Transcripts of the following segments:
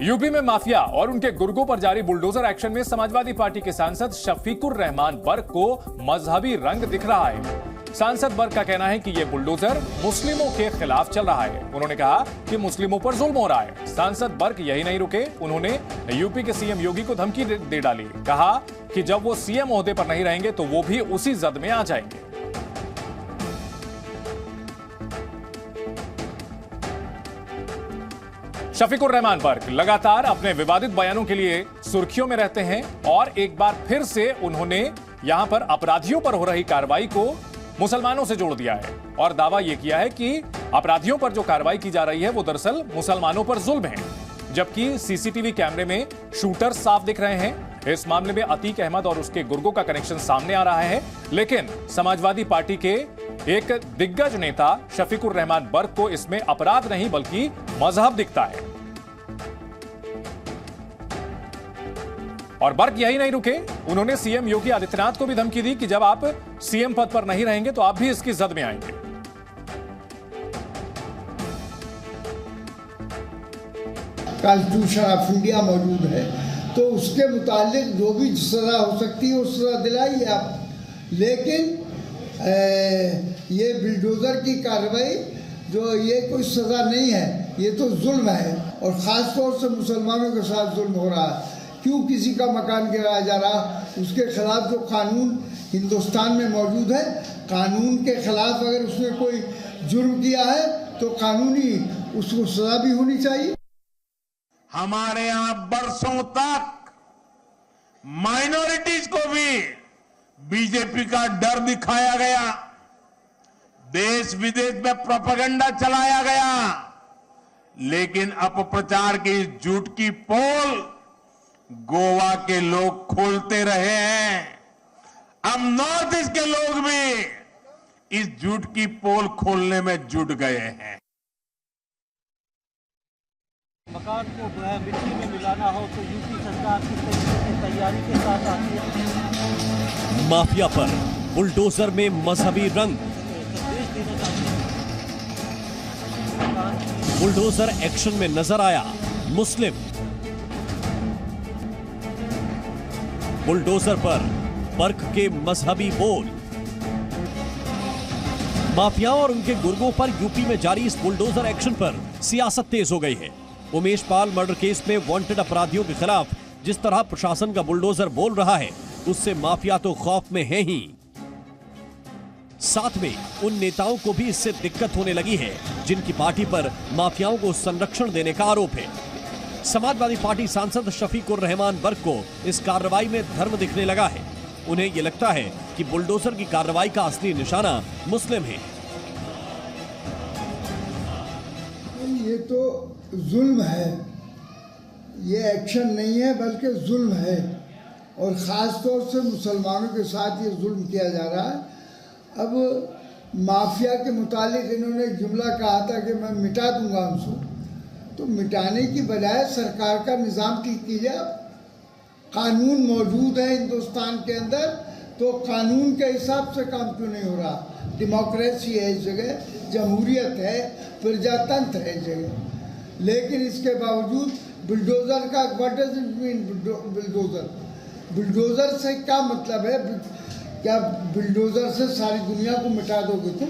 UP में mafia और उनके गुर्गों पर जारी बुलडोजर एक्शन में समाजवादी पार्टी के सांसद शफीकुर रहमान बर्क को मजहबी रंग दिख रहा है। सांसद बर्क का कहना है कि यह बुलडोजर मुस्लिमों के खिलाफ चल रहा है। उन्होंने कहा कि मुस्लिमों पर जुल्म हो रहा है। सांसद बर्क यही नहीं रुके, उन्होंने यूपी के सीएम योगी को धमकी दे डाली। कहा कि जब वो सीएम ओहदे पर नहीं रहेंगे तो वो भी उसी जद में आ जाएंगे। शफीकुर रहमान बर्क लगातार अपने विवादित बयानों के लिए सुर्खियों में रहते हैं और एक बार फिर से उन्होंने यहां पर अपराधियों पर हो रही कार्रवाई को मुसलमानों से जोड़ दिया है और दावा यह किया है कि अपराधियों पर जो कार्रवाई की जा रही है वो दरअसल मुसलमानों पर जुल्म है, जबकि सीसीटीवी कैमरे में शूटर साफ दिख रहे हैं। इस मामले में अतीक अहमद और उसके गुर्गों का कनेक्शन सामने आ रहा है, लेकिन समाजवादी पार्टी के एक दिग्गज नेता शफीकुर रहमान बर्क को इसमें अपराध नहीं बल्कि मजहब दिखता है। और बर्क यही नहीं रुके, उन्होंने सीएम योगी आदित्यनाथ को भी धमकी दी कि जब आप सीएम पद पर नहीं रहेंगे तो आप भी इसकी जद में आएंगे। कॉन्स्टिट्यूशन ऑफ इंडिया मौजूद है तो उसके मुतालिक जो भी सजा हो सकती है उस सजा दिलाइए आप, लेकिन ये बुलडोजर की कार्रवाई जो ये कोई सजा नहीं है, ये तो जुल्म है और ख़ास तौर से मुसलमानों के साथ जुल्म हो रहा है। क्यों किसी का मकान गिराया जा रहा, उसके खिलाफ जो कानून हिंदुस्तान में मौजूद है, कानून के खिलाफ अगर उसने कोई जुर्म किया है तो कानूनी उसको सजा भी होनी चाहिए। हमारे यहां बरसों तक माइनॉरिटीज को भी बीजेपी का डर दिखाया गया, देश विदेश में प्रोपेगेंडा चलाया गया, लेकिन अपप्रचार की इस झूठ की पोल गोवा के लोग खोलते रहे हैं। अब नॉर्थ ईस्ट के लोग भी इस झूठ की पोल खोलने में जुट गए हैं। मकान को मिट्टी में मिलाना हो तो यूपी सरकार किस तरीके से तैयारी के साथ आती है। माफिया पर बुलडोजर में मजहबी रंग, बुलडोजर एक्शन में नजर आया मुस्लिम। बुलडोजर पर बर्क के मजहबी बोल। माफिया और उनके गुर्गों पर यूपी में जारी इस बुलडोजर एक्शन पर सियासत तेज हो गई है। उमेश पाल मर्डर केस में वांटेड अपराधियों के खिलाफ जिस तरह प्रशासन का बुलडोजर बोल रहा है, उससे माफिया तो खौफ में है ही, साथ में उन नेताओं को भी इससे दिक्कत होने लगी है जिनकी पार्टी पर माफियाओं को संरक्षण देने का आरोप है। समाजवादी पार्टी सांसद शफीकुर रहमान बर्क को इस कार्रवाई में धर्म दिखने लगा है। उन्हें यह लगता है कि बुलडोजर की कार्रवाई का असली निशाना मुस्लिम है। ये तो जुल्म है, ये एक्शन नहीं है बल्कि जुल्म है और ख़ास तौर से मुसलमानों के साथ ये जुल्म किया जा रहा है। अब माफिया के मुतालिक इन्होंने जुमला कहा था कि मैं मिटा दूंगा उनको, तो मिटाने की बजाय सरकार का निज़ाम ठीक कीजिए। कानून मौजूद है हिंदुस्तान के अंदर, तो कानून के हिसाब से काम क्यों नहीं हो रहा। डेमोक्रेसी है इस जगह, जमहूरियत है, प्रजातंत्र है इस जगह, लेकिन इसके बावजूद बुलडोजर का what does it mean bulldozer, bulldozer से क्या मतलब है? क्या बुलडोजर से सारी दुनिया को मिटा दोगे तुम?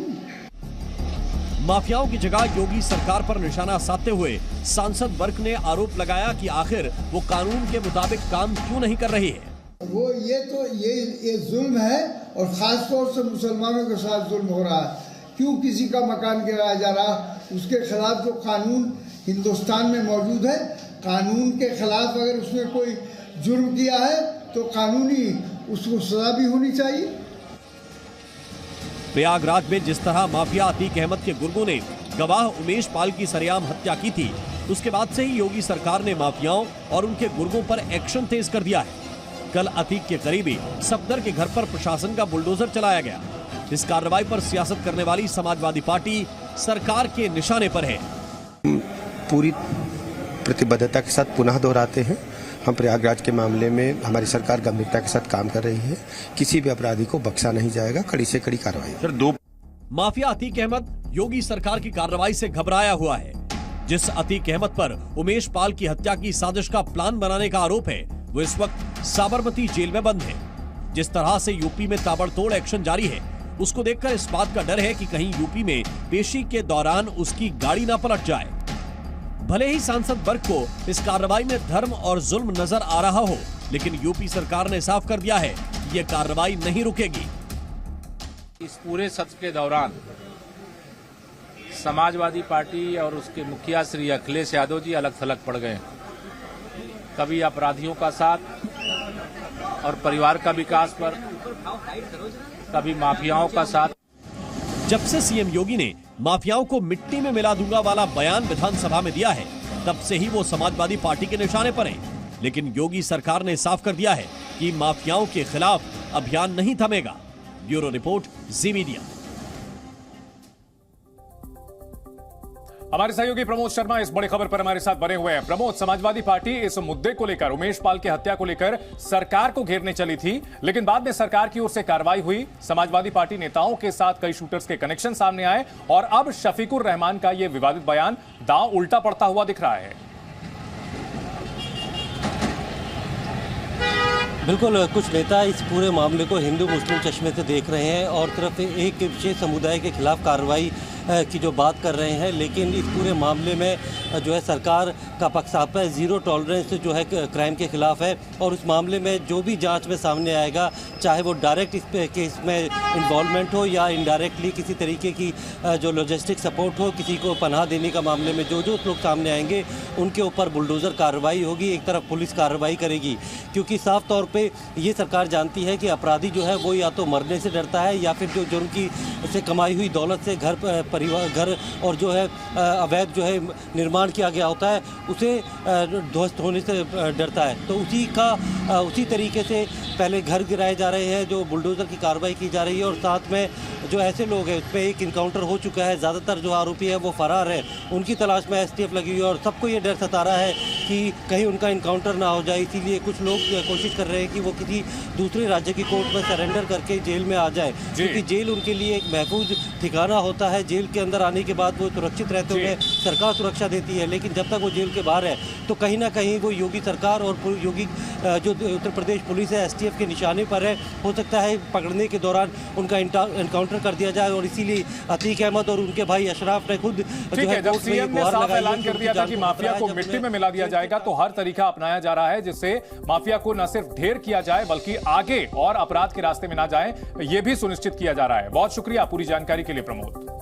माफियाओं की जगह योगी सरकार पर निशाना साधते हुए सांसद बर्क ने आरोप लगाया कि आखिर वो कानून के मुताबिक काम क्यों नहीं कर रही है। वो ये जुल्म है और खास तौर से मुसलमानों के साथ जुल्म हो रहा है। क्यों किसी का मकान गिराया जा रहा, उसके खिलाफ जो कानून हिंदुस्तान में मौजूद है, कानून के खिलाफ अगर उसने कोई जुर्म किया है तो कानूनी उसको सजा भी होनी चाहिए। प्रयागराज में जिस तरह माफिया अतीक अहमद के गुर्गों ने गवाह उमेश पाल की सरेआम हत्या की थी, उसके बाद से ही योगी सरकार ने माफियाओं और उनके गुर्गों पर एक्शन तेज कर दिया है। कल अतीक के करीबी सफदर के घर पर प्रशासन का बुलडोजर चलाया गया। इस कार्रवाई पर सियासत करने वाली समाजवादी पार्टी सरकार के निशाने पर है। पूरी प्रतिबद्धता के साथ पुनः दोहराते हैं, हम प्रयागराज के मामले में हमारी सरकार गंभीरता के साथ काम कर रही है। किसी भी अपराधी को बख्शा नहीं जाएगा, कड़ी से कड़ी कार्रवाई। माफिया अतीक अहमद योगी सरकार की कार्रवाई से घबराया हुआ है। जिस अतीक अहमद पर उमेश पाल की हत्या की साजिश का प्लान बनाने का आरोप है, वो इस वक्त साबरमती जेल में बंद है। जिस तरह से यूपी में ताबड़तोड़ एक्शन जारी है, उसको देखकर इस बात का डर है कि कहीं यूपी में पेशी के दौरान उसकी गाड़ी ना पलट जाए। भले ही सांसद वर्ग को इस कार्रवाई में धर्म और जुल्म नजर आ रहा हो, लेकिन यूपी सरकार ने साफ कर दिया है कि ये कार्रवाई नहीं रुकेगी। इस पूरे सत्र के दौरान समाजवादी पार्टी और उसके मुखिया श्री अखिलेश यादव जी अलग थलग पड़ गए। कभी अपराधियों का साथ और परिवार का विकास पर, कभी माफियाओं का साथ। जब से सीएम योगी ने माफियाओं को मिट्टी में मिला दूंगा वाला बयान विधानसभा में दिया है, तब से ही वो समाजवादी पार्टी के निशाने पर हैं। लेकिन योगी सरकार ने साफ कर दिया है कि माफियाओं के खिलाफ अभियान नहीं थमेगा। ब्यूरो रिपोर्ट, जी मीडिया। हमारे सहयोगी प्रमोद शर्मा इस बड़ी खबर पर हमारे साथ बने हुए हैं। प्रमोद, समाजवादी पार्टी इस मुद्दे को लेकर, उमेश पाल की हत्या को लेकर सरकार को घेरने चली थी, लेकिन बाद में सरकार की ओर से कार्रवाई हुई। समाजवादी पार्टी नेताओं के साथ कई शूटर्स के कनेक्शन सामने आए और अब शफीकुर रहमान का यह विवादित बयान दांव उल्टा पड़ता हुआ दिख रहा है। बिल्कुल, कुछ नेता इस पूरे मामले को हिंदू मुस्लिम चश्मे से देख रहे हैं और तरफ एक विशेष समुदाय के खिलाफ कार्रवाई की जो बात कर रहे हैं, लेकिन इस पूरे मामले में जो है सरकार का पक्षाघात है, जीरो टॉलरेंस जो है क्राइम के खिलाफ है। और उस मामले में जो भी जांच में सामने आएगा, चाहे वो डायरेक्ट इस केस में इन्वॉल्वमेंट हो या इनडायरेक्टली किसी तरीके की जो लॉजिस्टिक सपोर्ट हो, किसी को पनाह देने का मामले में जो लोग सामने आएंगे उनके ऊपर बुलडोज़र कार्रवाई होगी। एक तरफ पुलिस कार्रवाई करेगी, क्योंकि साफ तौर पे ये सरकार जानती है कि अपराधी जो है वो या तो मरने से डरता है या फिर जो जुर्म की से कमाई हुई दौलत से घर और जो है अवैध जो है निर्माण किया गया होता है उसे ध्वस्त होने से डरता है। तो उसी तरीके से पहले घर गिराए जा रहे हैं, जो बुलडोज़र की कार्रवाई की जा रही है और साथ में जो ऐसे लोग हैं उस पर एक इनकाउंटर हो चुका है। ज़्यादातर जो आरोपी है वो फरार है, उनकी तलाश में एसटीएफ लगी हुई है और सबको ये डर सता रहा है कि कहीं उनका इनकाउंटर ना हो जाए। इसीलिए कुछ लोग कोशिश कर रहे हैं कि वो किसी दूसरे राज्य की कोर्ट में सरेंडर करके जेल में आ जाए, क्योंकि जेल उनके लिए एक महफूज ठिकाना होता है। जेल के अंदर आने के बाद वो सुरक्षित रहते हुए सरकार सुरक्षा देती है, लेकिन जब तक वो जेल के बाहर है तो कहीं ना कहीं वो योगी सरकार और योगी जो उत्तर प्रदेश पुलिस है एसटीएफ के निशाने पर है। हो सकता है पकड़ने के दौरान उनका इनकाउंटर कर दिया जाए और इसीलिए अतीक अहमद और उनके भाई अशराफ ने खुद ठीक है, जब सीएम ने साफ ऐलान कर दिया था कि माफिया को मिट्टी में मिला दिया जाएगा, तो हर तरीका अपनाया जा रहा है जिससे माफिया को न सिर्फ ढेर किया जाए बल्कि आगे और अपराध के रास्ते में ना जाए, यह भी सुनिश्चित किया जा रहा है। बहुत शुक्रिया पूरी जानकारी के लिए प्रमोद।